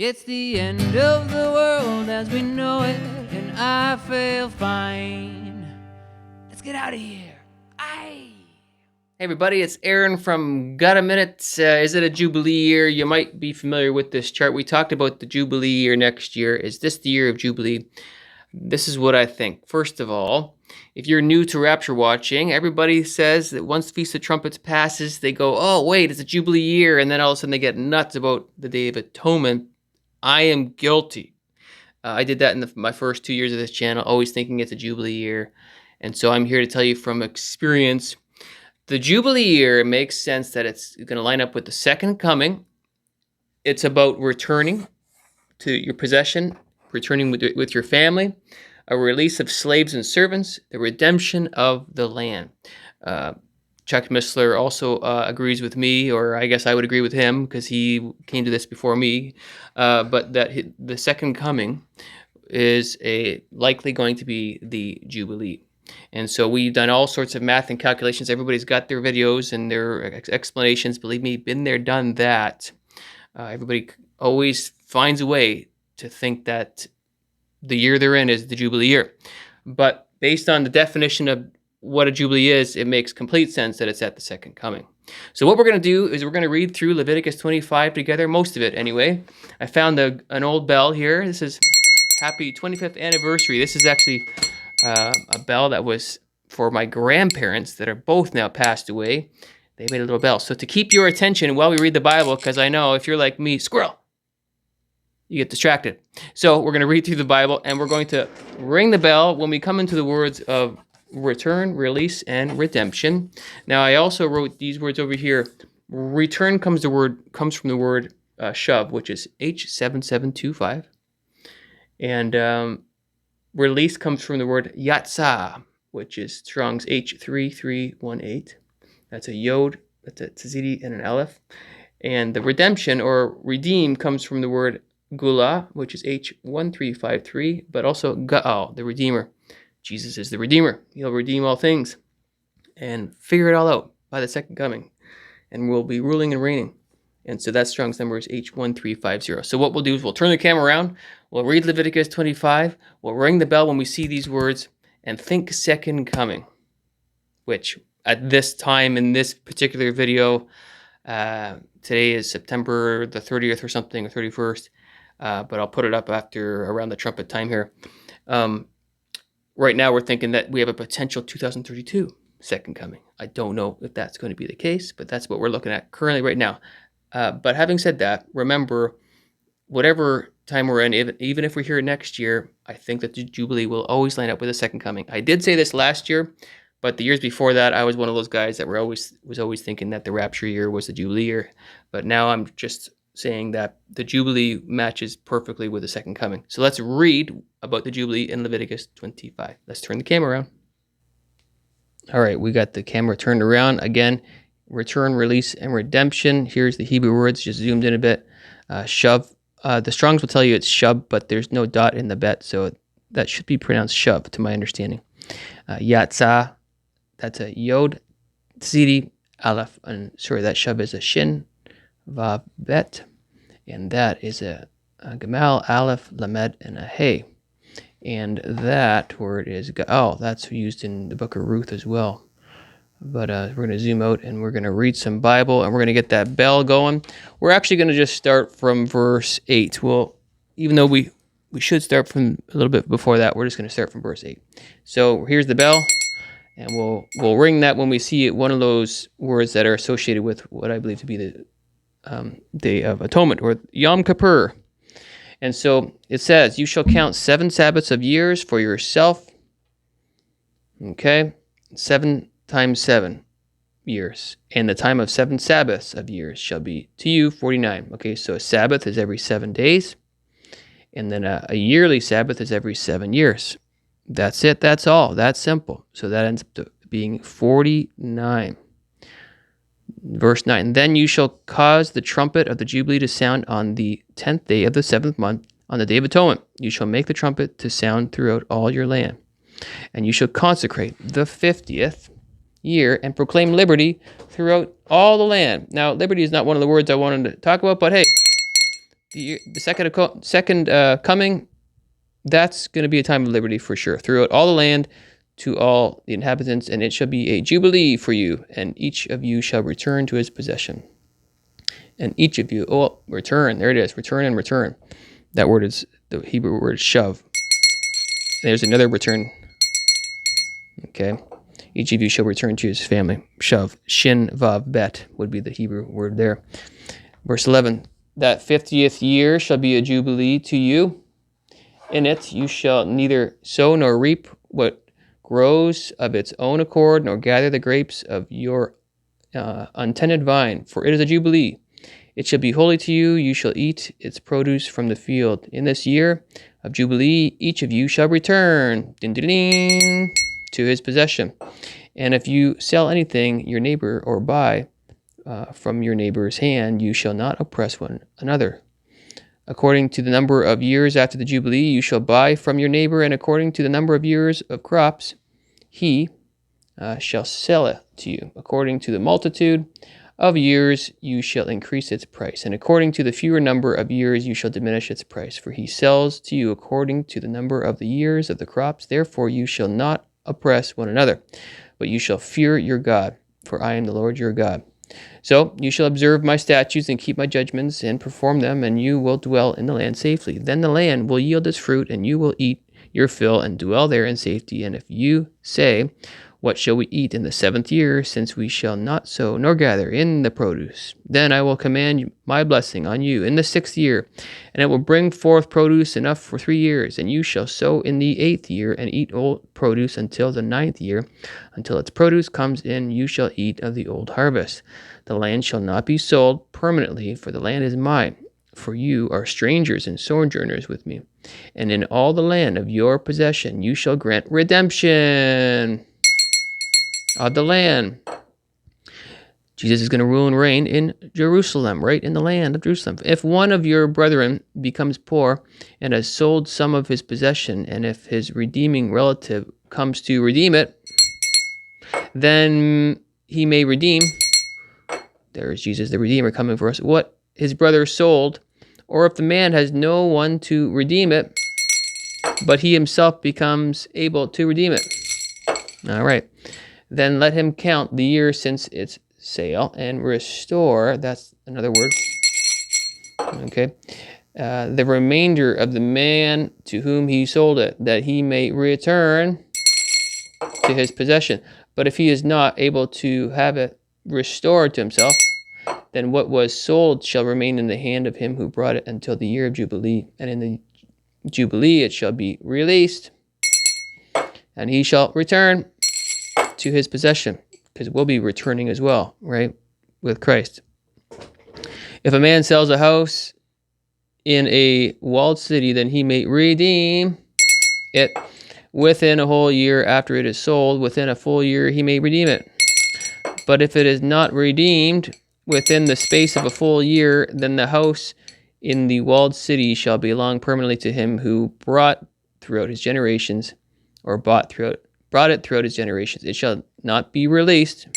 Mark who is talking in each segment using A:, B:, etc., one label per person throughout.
A: It's the end of the world as we know it, and I feel fine. Let's get out of here. Aye. Hey everybody, it's Aaron from Got a Minute. Is it a Jubilee year? You might be familiar with this chart. We talked about the Jubilee year next year. Is this the year of Jubilee? This is what I think. First of all, if you're new to Rapture watching, everybody says that once Feast of Trumpets passes, they go, oh wait, it's a Jubilee year, and then all of a sudden they get nuts about the Day of Atonement. I am guilty. I did that in my first 2 years of this channel, always thinking it's a Jubilee year. And so I'm here to tell you from experience, the Jubilee year makes sense that it's going to line up with the second coming. It's about returning to your possession, returning with your family, a release of slaves and servants, the redemption of the land. Chuck Missler also agrees with me, or I guess I would agree with him because he came to this before me, but that the second coming is likely going to be the Jubilee. And so we've done all sorts of math and calculations. Everybody's got their videos and their explanations. Believe me, been there, done that. Everybody always finds a way to think that the year they're in is the Jubilee year. But based on the definition of what a Jubilee is, it makes complete sense that it's at the second coming. So what we're going to do is we're going to read through Leviticus 25 together, most of it anyway. I found an old bell here. This is happy 25th anniversary. This is actually a bell that was for my grandparents that are both now passed away. They made a little bell. So to keep your attention while we read the Bible, because I know if you're like me, squirrel, you get distracted. So we're going to read through the Bible, and we're going to ring the bell when we come into the words of return, release, and redemption. Now, I also wrote these words over here. Return comes from the word shove, which is H7725. And release comes from the word yatsa, which is Strong's H3318. That's a yod, that's a tzidi, and an aleph. And the redemption or redeem comes from the word gula, which is H1353, but also ga'al, the redeemer. Jesus is the Redeemer. He'll redeem all things and figure it all out by the second coming. And we'll be ruling and reigning. And so that Strong's number is H1350. So what we'll do is we'll turn the camera around. We'll read Leviticus 25. We'll ring the bell when we see these words and think second coming, which at this time in this particular video, today is September the 30th or something, or 31st. But I'll put it up after around the trumpet time here. Right now, we're thinking that we have a potential 2032 second coming. I don't know if that's going to be the case, but that's what we're looking at currently right now. But having said that, remember, whatever time we're in, even if we're here next year, I think that the Jubilee will always line up with the second coming. I did say this last year, but the years before that, I was one of those guys that was always thinking that the Rapture year was the Jubilee year. But now I'm just saying that the Jubilee matches perfectly with the second coming. So let's read about the Jubilee in Leviticus 25. Let's turn the camera around. All right, we got the camera turned around. Again, return, release, and redemption. Here's the Hebrew words, just zoomed in a bit. Shove. The Strongs will tell you it's shove, but there's no dot in the bet, so that should be pronounced shove, to my understanding. Yatsa, that's a yod, tzidi, aleph, and sorry, that shove is a shin, vav, bet, and that is a gamal, aleph, lamed, and a hey. And that word is ga'al. That's used in the book of Ruth as well. But we're going to zoom out and we're going to read some Bible and we're going to get that bell going. We're actually going to just start from verse 8. Well, even though we should start from a little bit before that, we're just going to start from verse 8. So here's the bell, and we'll ring that when we see one of those words that are associated with what I believe to be the Day of Atonement, or Yom Kippur. And so it says, you shall count 7 Sabbaths of years for yourself. Okay? 7 times 7 years. And the time of 7 Sabbaths of years shall be to you 49. Okay, so a Sabbath is every 7 days. And then a yearly Sabbath is every 7 years. That's it. That's all. That's simple. So that ends up being 49. Verse 9, then you shall cause the trumpet of the Jubilee to sound on the 10th day of the 7th month, on the Day of Atonement. You shall make the trumpet to sound throughout all your land. And you shall consecrate the 50th year and proclaim liberty throughout all the land. Now, liberty is not one of the words I wanted to talk about, but hey, the second coming, that's going to be a time of liberty for sure, throughout all the land, to all the inhabitants, and it shall be a jubilee for you, and each of you shall return to his possession. And each of you, return, there it is, return and return. That word is, the Hebrew word shav. There's another return. Okay. Each of you shall return to his family. Shav, shin, vav, bet would be the Hebrew word there. Verse 11, that 50th year shall be a jubilee to you. In it you shall neither sow nor reap what grows of its own accord, nor gather the grapes of your untended vine, for it is a jubilee. It shall be holy to you. You shall eat its produce from the field. In this year of jubilee, each of you shall return to his possession. And if you sell anything your neighbor or buy from your neighbor's hand, you shall not oppress one another. According to the number of years after the Jubilee, you shall buy from your neighbor, and according to the number of years of crops, he shall sell it to you. According to the multitude of years, you shall increase its price, and according to the fewer number of years, you shall diminish its price. For he sells to you according to the number of the years of the crops. Therefore, you shall not oppress one another, but you shall fear your God, for I am the Lord your God. So you shall observe my statutes and keep my judgments and perform them, and you will dwell in the land safely. Then the land will yield its fruit, and you will eat your fill and dwell there in safety. And if you say, what shall we eat in the 7th year, since we shall not sow nor gather in the produce? Then I will command my blessing on you in the 6th year, and it will bring forth produce enough for 3 years. And you shall sow in the 8th year, and eat old produce until the 9th year. Until its produce comes in, you shall eat of the old harvest. The land shall not be sold permanently, for the land is mine. For you are strangers and sojourners with me. And in all the land of your possession you shall grant redemption of the land. Jesus is going to rule and reign in Jerusalem, right in the land of Jerusalem. If one of your brethren becomes poor and has sold some of his possession, and if his redeeming relative comes to redeem it, then he may redeem. There is Jesus, the Redeemer, coming for us. What his brother sold, or if the man has no one to redeem it, but he himself becomes able to redeem it. All right. Then let him count the year since its sale and restore, that's another word, okay, the remainder of the man to whom he sold it, that he may return to his possession. But if he is not able to have it restored to himself, then what was sold shall remain in the hand of him who brought it until the year of Jubilee. And in the Jubilee it shall be released, and he shall return to his possession, because we'll be returning as well, right, with Christ. If a man sells a house in a walled city, then he may redeem it within a whole year after it is sold. Within a full year he may redeem it. But if it is not redeemed within the space of a full year, then the house in the walled city shall belong permanently to him who brought throughout his generations, or brought it throughout his generations. It shall not be released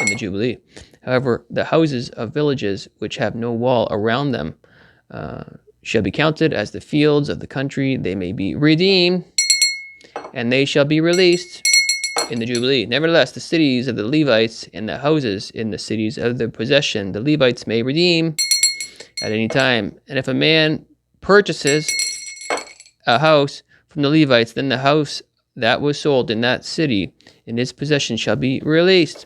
A: in the Jubilee. However, the houses of villages which have no wall around them shall be counted as the fields of the country. They may be redeemed, and they shall be released in the Jubilee. Nevertheless, the cities of the Levites and the houses in the cities of their possession, the Levites may redeem at any time. And if a man purchases a house from the Levites, then the house that was sold in that city in his possession shall be released.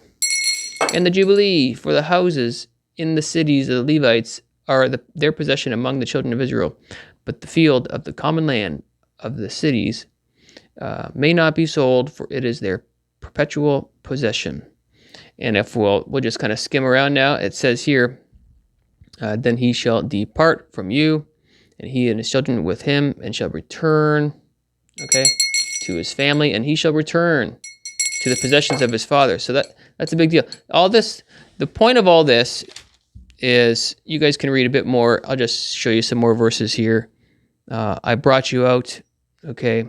A: And the Jubilee for the houses in the cities of the Levites are their possession among the children of Israel. But the field of the common land of the cities may not be sold, for it is their perpetual possession. And if we'll just kind of skim around now, it says here, then he shall depart from you, and he and his children with him, and shall return, okay, to his family, and he shall return to the possessions of his father. So that's a big deal. All this, the point of all this is, you guys can read a bit more. I'll just show you some more verses here. I brought you out, okay.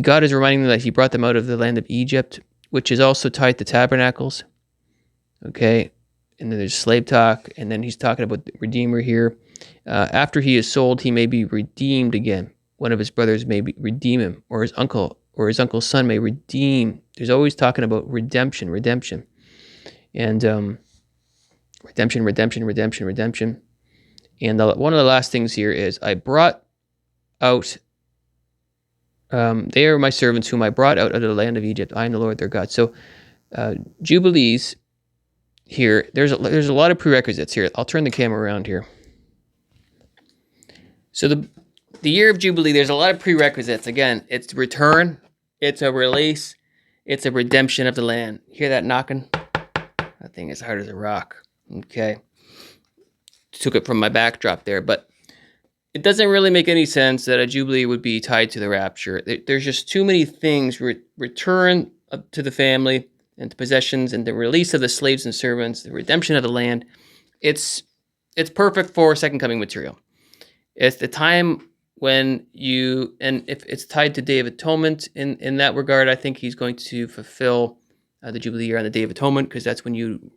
A: God is reminding them that he brought them out of the land of Egypt, which is also tied to tabernacles, okay. And then there's slave talk, and then he's talking about the Redeemer here. After he is sold, he may be redeemed again. One of his brothers may redeem him, or his uncle's son may redeem. There's always talking about redemption, and redemption. And one of the last things here is, I brought out. They are my servants whom I brought out of the land of Egypt. I am the Lord their God. So Jubilees here, there's a lot of prerequisites here. I'll turn the camera around here. So the year of Jubilee, there's a lot of prerequisites. Again, it's return, it's a release, it's a redemption of the land. Hear that knocking? That thing is hard as a rock. Okay. Took it from my backdrop there, but it doesn't really make any sense that a Jubilee would be tied to the rapture. There's just too many things. Return to the family and to possessions, and the release of the slaves and servants, the redemption of the land. It's perfect for second coming material. It's the time when and if it's tied to Day of Atonement in that regard, I think he's going to fulfill the Jubilee year on the Day of Atonement, because that's when you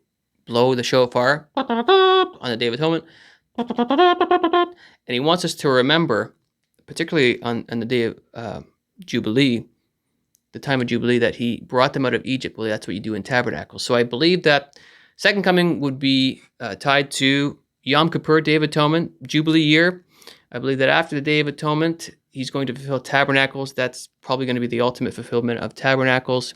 A: blow the shofar on the Day of Atonement. And he wants us to remember, particularly on the day of Jubilee, the time of Jubilee, that he brought them out of Egypt. Well, that's what you do in tabernacles. So I believe that second coming would be tied to Yom Kippur, Day of Atonement, Jubilee year. I believe that after the Day of Atonement, he's going to fulfill tabernacles. That's probably going to be the ultimate fulfillment of tabernacles.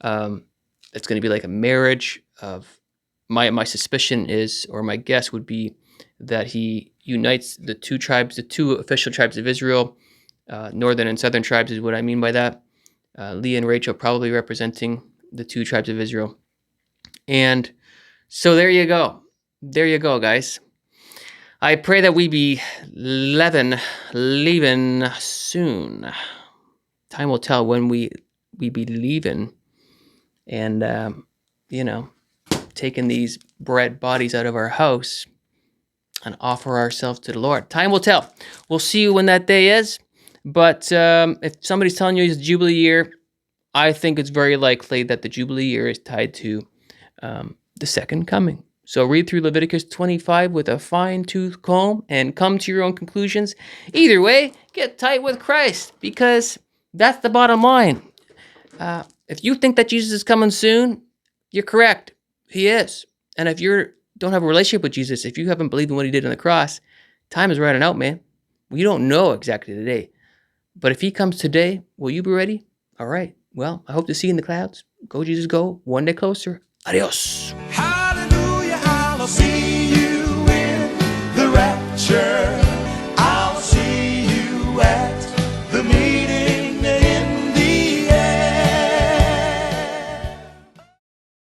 A: It's going to be like a marriage of, my suspicion is, or my guess would be, that he unites the two official tribes of Israel. Northern and southern tribes is what I mean by that. Leah and Rachel probably representing the two tribes of Israel. And so there you go. There you go, guys. I pray that we be leaving soon. Time will tell when we be leaving, and taking these bread bodies out of our house and offer ourselves to the Lord. Time will tell. We'll see you when that day is. But if somebody's telling you it's Jubilee year, I think it's very likely that the Jubilee year is tied to the second coming. So read through Leviticus 25 with a fine-tooth comb and come to your own conclusions. Either way, get tight with Christ, because that's the bottom line. If you think that Jesus is coming soon, you're correct. He is. And if you don't have a relationship with Jesus, if you haven't believed in what he did on the cross, time is running out, man. We don't know exactly the day. But if he comes today, will you be ready? All right. Well, I hope to see you in the clouds. Go, Jesus, go. One day closer. Adios.